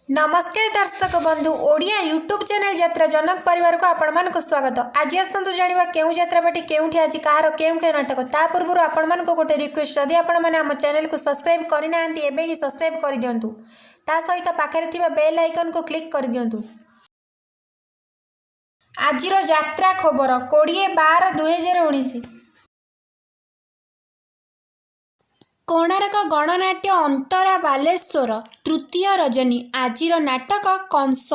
नमस्कार दर्शक बंधु ओडिया यूट्यूब चैनल यात्रा जनक परिवार को आपण मानक स्वागत। आज आसतु जानिबा केउ यात्रापाटी केउठी आज कहार केउ नाटक ता पूर्व आपण मानक गोटे रिक्वेस्ट जदि आपण माने हम चैनल को सब्सक्राइब करि नांती एबे ही सब्सक्राइब करि दियंतु ता सहित पाखरे थिबा बेल आइकन को क्लिक करि दियंतु। आजिरो यात्रा खबर 20/12/2019 कोणार्क गणनाट्य अंतरा बालेश्वर तृतीय रजनी आजिर नाटक कंस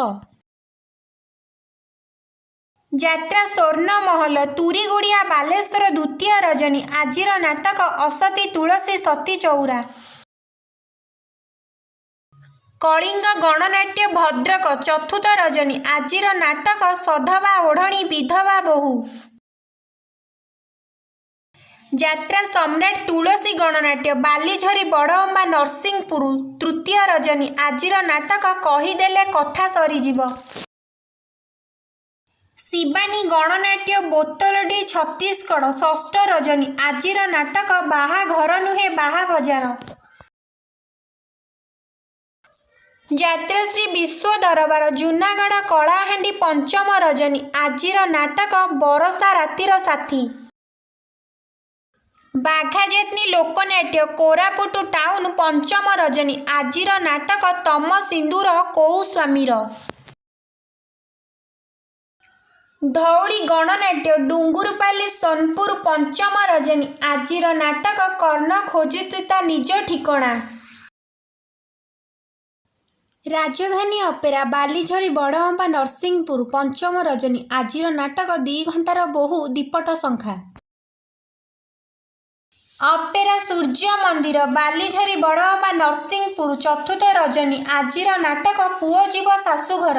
यात्रा स्वर्ण महल तुरीगुड़िया बालेश्वर द्वितीय रजनी आजिर नाटक असती तुलसी सती चौरा कलिंग गणनाट्य भद्रक चतुर्थ रजनी आजिर नाटक सधवा ओढ़णी विधवा बहु यात्रा सम्राट तुलसी गणनाट्य बालीझरी बड़अंबा नरसिंहपुर तृतीय रजनी आजिर नाटक कहीदेले कथा सरीजिव शिवानी गणनाट्य बोतलडी छत्तीसगढ़ षष्ठ रजनी आजिर नाटक बाहा घर नुहे बाहा बजार यात्रा श्री विश्व दरबार जूनागढ़ कलाहांडी पंचम रजनी आजिर नाटक बरसा रातिर साथी बाघा जेतनी लोकनाट्य कोरापुट टाउन पंचम रजनी आजिर नाटक तम सिंदूर कौ स्वामीर धौड़ी गणनाट्य डुंगुरपाली सोनपुर पंचम रजनी आजिर नाटक कर्ण खोजुता निज ठिकणा राजधानी अपेरा बालीझरी बड़अंबा नरसिंहपुर पंचम रजनी आजिर नाटक 2 घंटार बहु दीपट संख्या अपेरा सूर्य मंदिर बालीझरी बड़अंबा नरसिंहपुर चतुर्थ रजनी आजिर नाटक पुओ जीव शाशुघर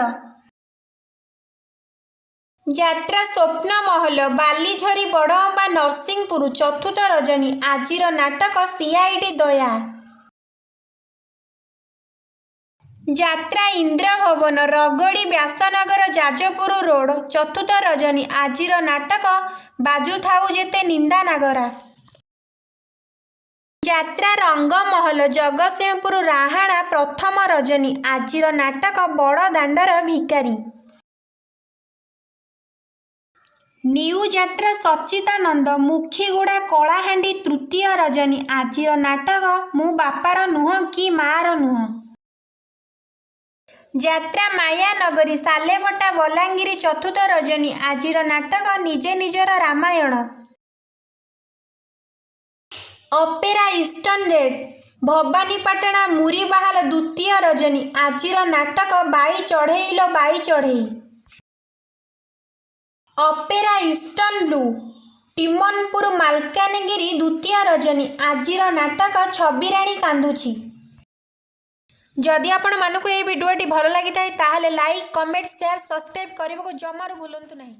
यात्रा स्वप्न महल बालीझरी बड़अंबा नरसिंहपुर चतुर्थ रजनी आजिर नाटक सीआईडी दया यात्रा इंद्र भवन रगड़ी व्यासनगर जाजपुर रोड चतुर्थ रजनी आजिर नाटक बाजू थाउ जेते निंदा नागरा यात्रा रंग महल जगतसिंहपुर राहाणा प्रथम रजनी आजिर नाटक बड़ दांडर भिकारी न्यू यात्रा सच्चिदानंद मुखीगुड़ा कलाहांडी तृतीय रजनी आजिर नाटक मु बापार नुह कि मार नुह यात्रा माया नगरी सालेभटा बलांगीर चतुर्थ रजनी आजिर नाटक निजे निजर Ramayan opera eastern red Bhawanipatna Muribahal द्वितीय रजनी आजिर नाटक बाई चढ़ेइलो बाई चढ़ेई opera eastern blue Timanpur Malkangiri द्वितीय रजनी आजिर नाटक छबिराणी कांदुची जदि आपण मानक ये वीडियोटी भल लगी थाए ताहले लाइक कमेंट शेयर सब्सक्राइब करने को जमारू भूलंतु नहीं।